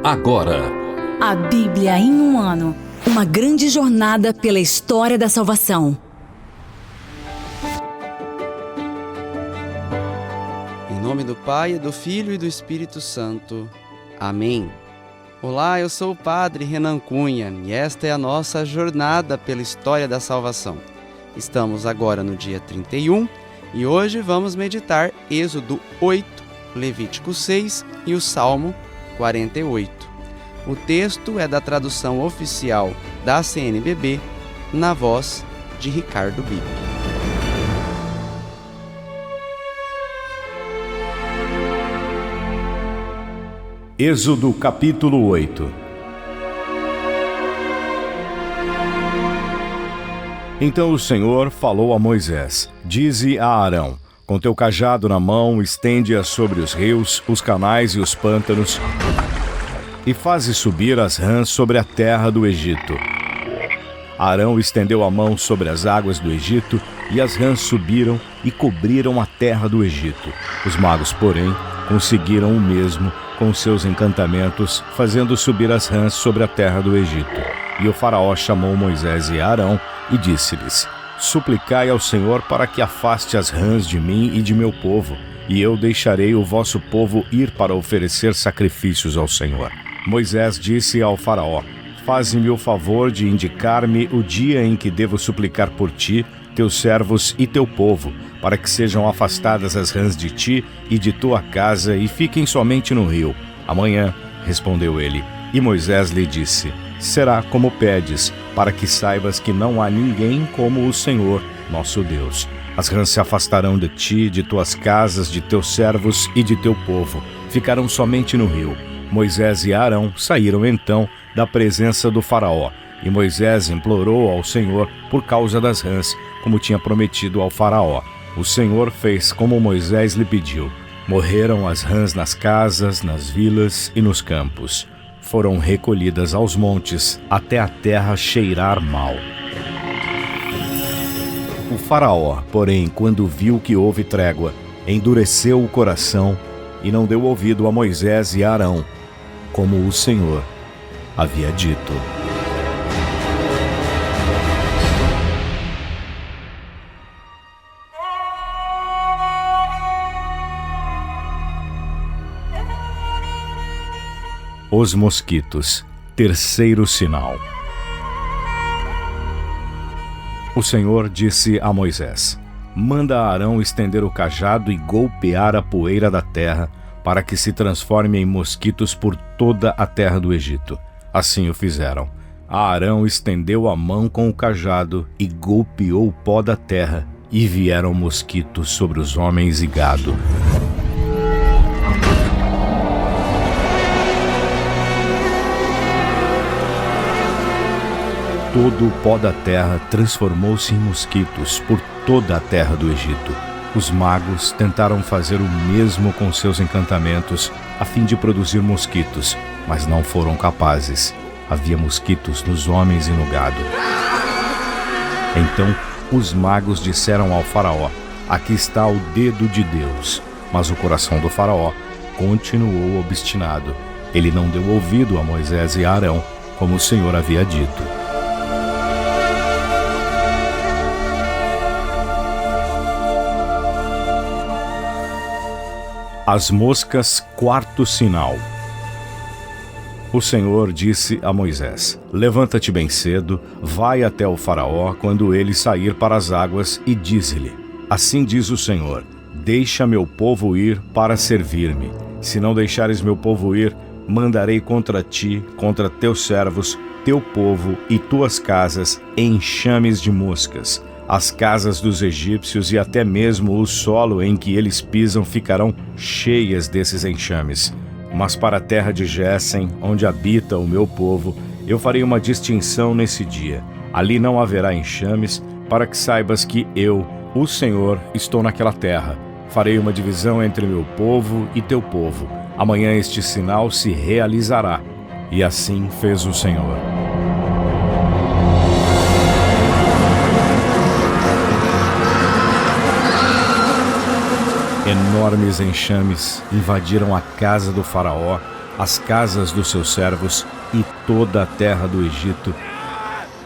Agora, a Bíblia em um ano. Uma grande jornada pela história da salvação. Em nome do Pai, do Filho e do Espírito Santo. Amém. Olá, eu sou o Padre Renan Cunha e esta é a nossa jornada pela história da salvação. Estamos agora no dia 31 e hoje vamos meditar Êxodo 8, Levítico 6 e o Salmo 48. O texto é da tradução oficial da CNBB, na voz de Ricardo Bibi. Êxodo capítulo 8. Então o Senhor falou a Moisés: Dize a Arão: com teu cajado na mão, estende-a sobre os rios, os canais e os pântanos, e faze subir as rãs sobre a terra do Egito. Arão estendeu a mão sobre as águas do Egito, e as rãs subiram e cobriram a terra do Egito. Os magos, porém, conseguiram o mesmo com seus encantamentos, fazendo subir as rãs sobre a terra do Egito. E o faraó chamou Moisés e Arão e disse-lhes: Suplicai ao Senhor para que afaste as rãs de mim e de meu povo, e eu deixarei o vosso povo ir para oferecer sacrifícios ao Senhor. Moisés disse ao faraó: Faze-me o favor de indicar-me o dia em que devo suplicar por ti, teus servos e teu povo, para que sejam afastadas as rãs de ti e de tua casa e fiquem somente no rio. Amanhã, respondeu ele. E Moisés lhe disse: Será como pedes, para que saibas que não há ninguém como o Senhor, nosso Deus. As rãs se afastarão de ti, de tuas casas, de teus servos e de teu povo. Ficarão somente no rio. Moisés e Arão saíram então da presença do faraó, e Moisés implorou ao Senhor por causa das rãs, como tinha prometido ao faraó. O Senhor fez como Moisés lhe pediu. Morreram as rãs nas casas, nas vilas e nos campos. Foram recolhidas aos montes, até a terra cheirar mal. O faraó, porém, quando viu que houve trégua, endureceu o coração e não deu ouvido a Moisés e a Arão, como o Senhor havia dito. Os mosquitos, terceiro sinal. O Senhor disse a Moisés: Manda a Arão estender o cajado e golpear a poeira da terra, para que se transforme em mosquitos por toda a terra do Egito. Assim o fizeram. Arão estendeu a mão com o cajado e golpeou o pó da terra, e vieram mosquitos sobre os homens e gado. Todo o pó da terra transformou-se em mosquitos por toda a terra do Egito. Os magos tentaram fazer o mesmo com seus encantamentos, a fim de produzir mosquitos, mas não foram capazes. Havia mosquitos nos homens e no gado. Então os magos disseram ao faraó: Aqui está o dedo de Deus. Mas o coração do faraó continuou obstinado. Ele não deu ouvido a Moisés e a Arão, como o Senhor havia dito. As moscas, quarto sinal. O Senhor disse a Moisés: Levanta-te bem cedo, vai até o faraó quando ele sair para as águas e dize-lhe: Assim diz o Senhor: Deixa meu povo ir para servir-me. Se não deixares meu povo ir, mandarei contra ti, contra teus servos, teu povo e tuas casas, enxames de moscas. As casas dos egípcios e até mesmo o solo em que eles pisam ficarão cheias desses enxames. Mas para a terra de Gésen, onde habita o meu povo, eu farei uma distinção nesse dia. Ali não haverá enxames, para que saibas que eu, o Senhor, estou naquela terra. Farei uma divisão entre meu povo e teu povo. Amanhã este sinal se realizará. E assim fez o Senhor. Enormes enxames invadiram a casa do faraó, as casas dos seus servos e toda a terra do Egito.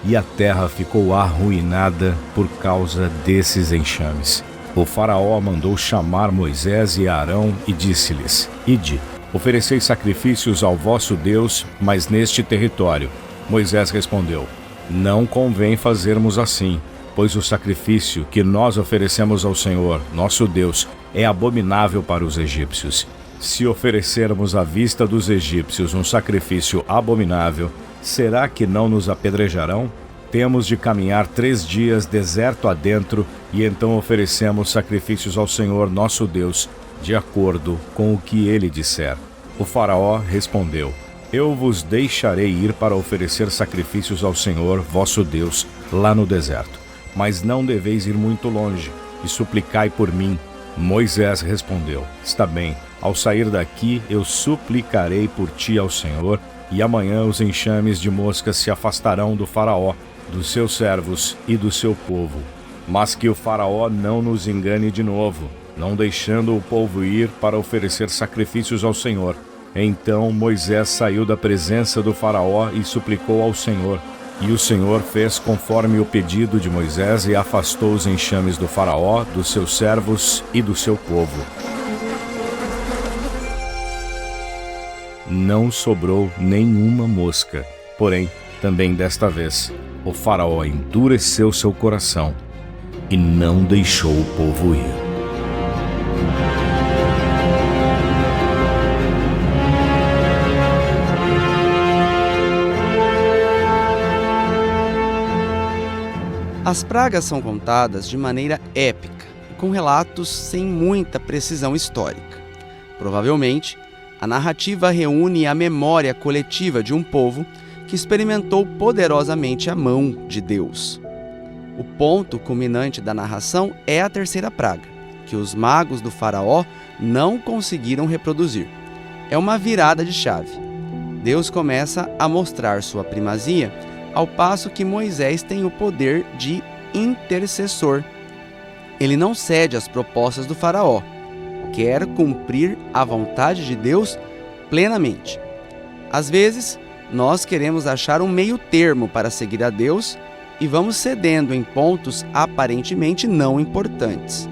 E a terra ficou arruinada por causa desses enxames. O faraó mandou chamar Moisés e Arão e disse-lhes: Ide, ofereceis sacrifícios ao vosso Deus, mas neste território. Moisés respondeu: Não convém fazermos assim, pois o sacrifício que nós oferecemos ao Senhor, nosso Deus, é abominável para os egípcios. Se oferecermos à vista dos egípcios um sacrifício abominável, será que não nos apedrejarão? Temos de caminhar 3 dias deserto adentro e então oferecemos sacrifícios ao Senhor nosso Deus, de acordo com o que ele disser. O faraó respondeu: Eu vos deixarei ir para oferecer sacrifícios ao Senhor vosso Deus lá no deserto, mas não deveis ir muito longe, e suplicai por mim. Moisés respondeu: Está bem, ao sair daqui eu suplicarei por ti ao Senhor, e amanhã os enxames de moscas se afastarão do faraó, dos seus servos e do seu povo. Mas que o faraó não nos engane de novo, não deixando o povo ir para oferecer sacrifícios ao Senhor. Então Moisés saiu da presença do faraó e suplicou ao Senhor. E o Senhor fez conforme o pedido de Moisés e afastou os enxames do faraó, dos seus servos e do seu povo. Não sobrou nenhuma mosca, porém, também desta vez, o faraó endureceu seu coração e não deixou o povo ir. As pragas são contadas de maneira épica, com relatos sem muita precisão histórica. Provavelmente, a narrativa reúne a memória coletiva de um povo que experimentou poderosamente a mão de Deus. O ponto culminante da narração é a terceira praga, que os magos do faraó não conseguiram reproduzir. É uma virada de chave. Deus começa a mostrar sua primazia, ao passo que Moisés tem o poder de intercessor. Ele não cede às propostas do faraó, quer cumprir a vontade de Deus plenamente. Às vezes, nós queremos achar um meio termo para seguir a Deus e vamos cedendo em pontos aparentemente não importantes.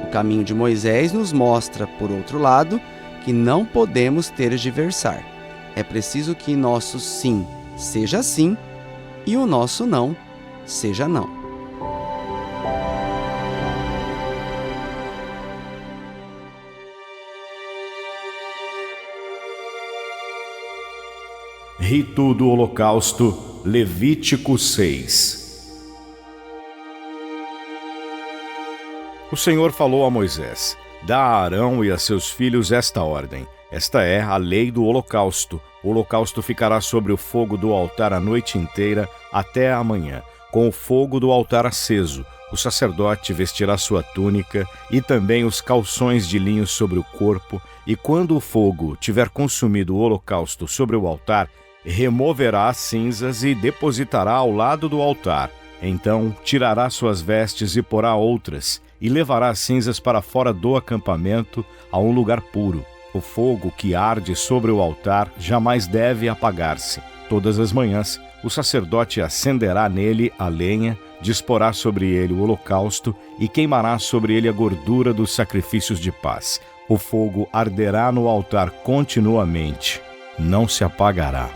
O caminho de Moisés nos mostra, por outro lado, que não podemos tergiversar. É preciso que nosso sim seja sim e o nosso não seja não. Rito do Holocausto, Levítico 6. O Senhor falou a Moisés: Dá a Arão e a seus filhos esta ordem. Esta é a lei do holocausto. O holocausto ficará sobre o fogo do altar a noite inteira até amanhã, com o fogo do altar aceso. O sacerdote vestirá sua túnica e também os calções de linho sobre o corpo, e quando o fogo tiver consumido o holocausto sobre o altar, removerá as cinzas e depositará ao lado do altar. Então tirará suas vestes e porá outras, e levará as cinzas para fora do acampamento, a um lugar puro. O fogo que arde sobre o altar jamais deve apagar-se. Todas as manhãs, o sacerdote acenderá nele a lenha, disporá sobre ele o holocausto e queimará sobre ele a gordura dos sacrifícios de paz. O fogo arderá no altar continuamente, não se apagará.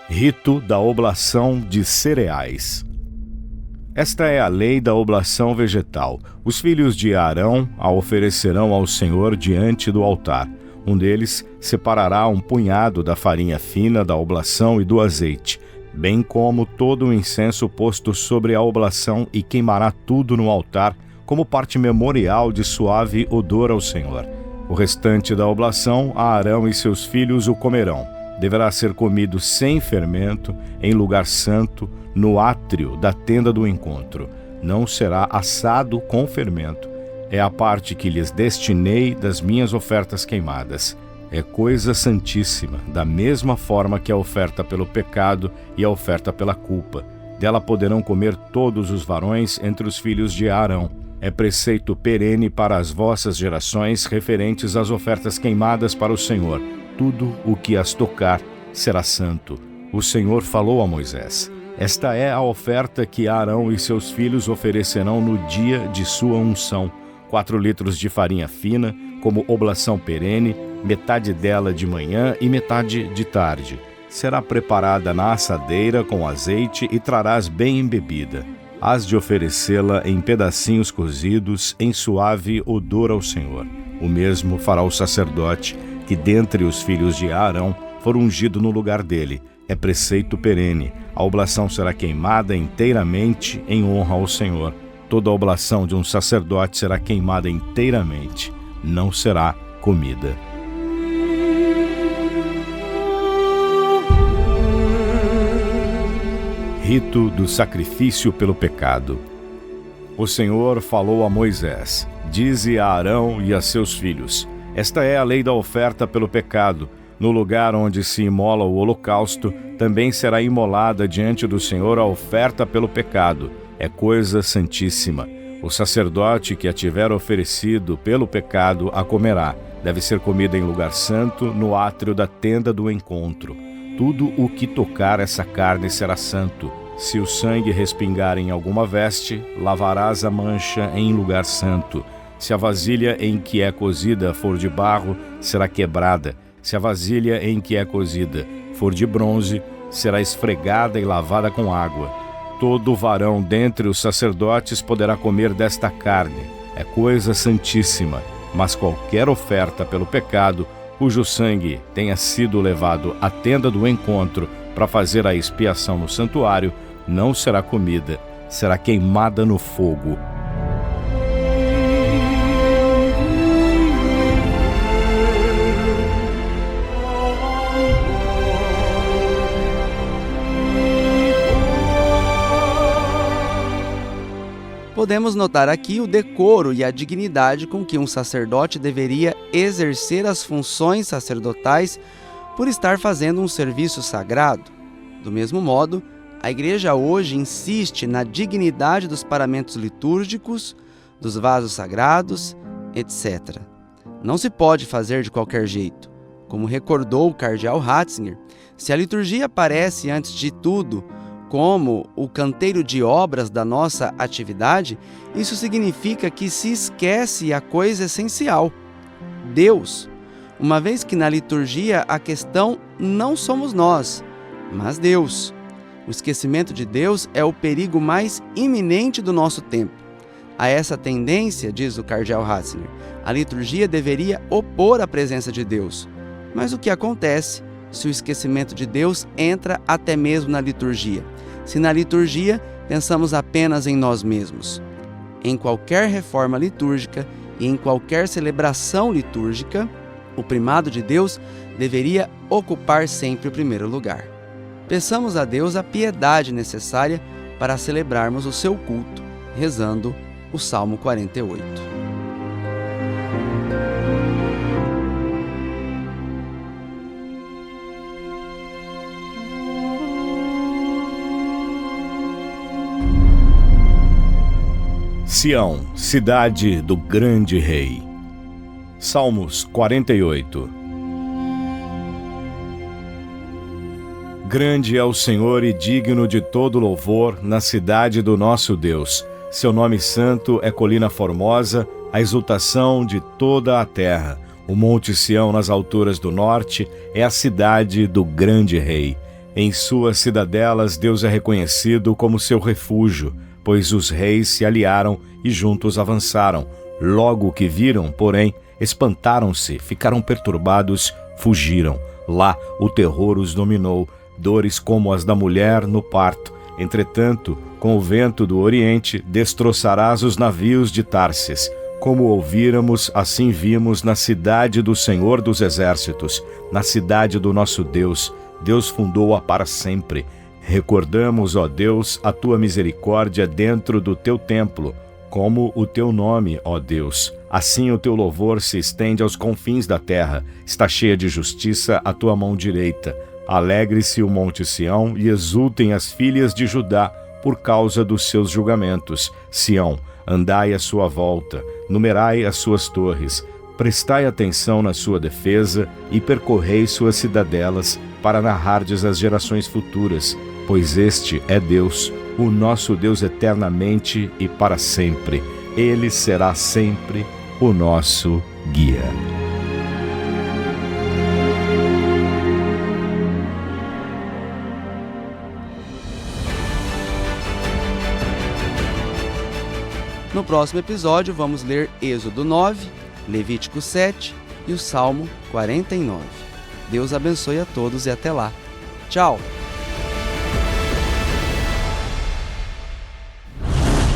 Rito da oblação de cereais. Esta é a lei da oblação vegetal. Os filhos de Arão a oferecerão ao Senhor diante do altar. Um deles separará um punhado da farinha fina da oblação e do azeite, bem como todo o incenso posto sobre a oblação, e queimará tudo no altar como parte memorial de suave odor ao Senhor. O restante da oblação, Arão e seus filhos o comerão. Deverá ser comido sem fermento, em lugar santo, no átrio da tenda do encontro. Não será assado com fermento. É a parte que lhes destinei das minhas ofertas queimadas. É coisa santíssima, da mesma forma que a oferta pelo pecado e a oferta pela culpa. Dela poderão comer todos os varões entre os filhos de Arão. é preceito perene para as vossas gerações, referentes às ofertas queimadas para o Senhor. Tudo o que as tocar será santo. O Senhor falou a Moisés: esta é a oferta que Arão e seus filhos oferecerão no dia de sua unção: 4 litros de farinha fina, como oblação perene, metade dela de manhã e metade de tarde. Será preparada na assadeira com azeite e trarás bem embebida. Hás de oferecê-la em pedacinhos cozidos, em suave odor ao Senhor. O mesmo fará o sacerdote, que dentre os filhos de Arão for ungido no lugar dele. É preceito perene. A oblação será queimada inteiramente em honra ao Senhor. Toda oblação de um sacerdote será queimada inteiramente, não será comida. Rito do sacrifício pelo pecado. O Senhor falou a Moisés: dize a Arão e a seus filhos: esta é a lei da oferta pelo pecado. No lugar onde se imola o holocausto, também será imolada diante do Senhor a oferta pelo pecado. É coisa santíssima. O sacerdote que a tiver oferecido pelo pecado a comerá. Deve ser comida em lugar santo, no átrio da tenda do encontro. Tudo o que tocar essa carne será santo. Se o sangue respingar em alguma veste, lavarás a mancha em lugar santo. Se a vasilha em que é cozida for de barro, será quebrada. Se a vasilha em que é cozida for de bronze, será esfregada e lavada com água. Todo varão dentre os sacerdotes poderá comer desta carne. É coisa santíssima. Mas qualquer oferta pelo pecado, cujo sangue tenha sido levado à tenda do encontro para fazer a expiação no santuário, não será comida, será queimada no fogo. Podemos notar aqui o decoro e a dignidade com que um sacerdote deveria exercer as funções sacerdotais por estar fazendo um serviço sagrado. Do mesmo modo, a Igreja hoje insiste na dignidade dos paramentos litúrgicos, dos vasos sagrados, etc. Não se pode fazer de qualquer jeito. Como recordou o cardeal Ratzinger, se a liturgia aparece, antes de tudo, como o canteiro de obras da nossa atividade, isso significa que se esquece a coisa essencial: Deus. Uma vez que na liturgia a questão não somos nós, mas Deus. O esquecimento de Deus é o perigo mais iminente do nosso tempo. A essa tendência, diz o cardeal Ratzinger, a liturgia deveria opor a presença de Deus. Mas o que acontece se o esquecimento de Deus entra até mesmo na liturgia? Se na liturgia pensamos apenas em nós mesmos. Em qualquer reforma litúrgica e em qualquer celebração litúrgica, o primado de Deus deveria ocupar sempre o primeiro lugar. Peçamos a Deus a piedade necessária para celebrarmos o seu culto, rezando o Salmo 48. Sião, cidade do grande rei. Salmos 48. Grande é o Senhor e digno de todo louvor na cidade do nosso Deus. Seu nome santo é colina formosa, a exultação de toda a terra. O monte Sião nas alturas do norte é a cidade do grande rei. Em suas cidadelas Deus é reconhecido como seu refúgio, pois os reis se aliaram e juntos avançaram. Logo que viram, porém, espantaram-se, ficaram perturbados, fugiram. Lá o terror os dominou, dores como as da mulher no parto. Entretanto, com o vento do Oriente, destroçarás os navios de Társis. Como ouvíramos, assim vimos na cidade do Senhor dos Exércitos, na cidade do nosso Deus. Deus fundou-a para sempre. Recordamos, ó Deus, a tua misericórdia dentro do teu templo, como o teu nome, ó Deus. Assim o teu louvor se estende aos confins da terra. Está cheia de justiça a tua mão direita. Alegre-se o monte Sião e exultem as filhas de Judá por causa dos seus julgamentos. Sião, Andai à sua volta, numerai as suas torres, prestai atenção na sua defesa e percorrei suas cidadelas, para narrardes às gerações futuras, pois este é Deus, o nosso Deus eternamente e para sempre. Ele será sempre o nosso guia. No próximo episódio, vamos ler Êxodo 9, Levítico 7 e o Salmo 49. Deus abençoe a todos e até lá. Tchau!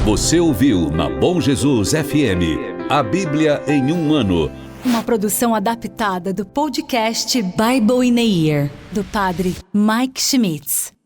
Você ouviu na Bom Jesus FM, a Bíblia em um ano. Uma produção adaptada do podcast Bible in a Year, do padre Mike Schmitz.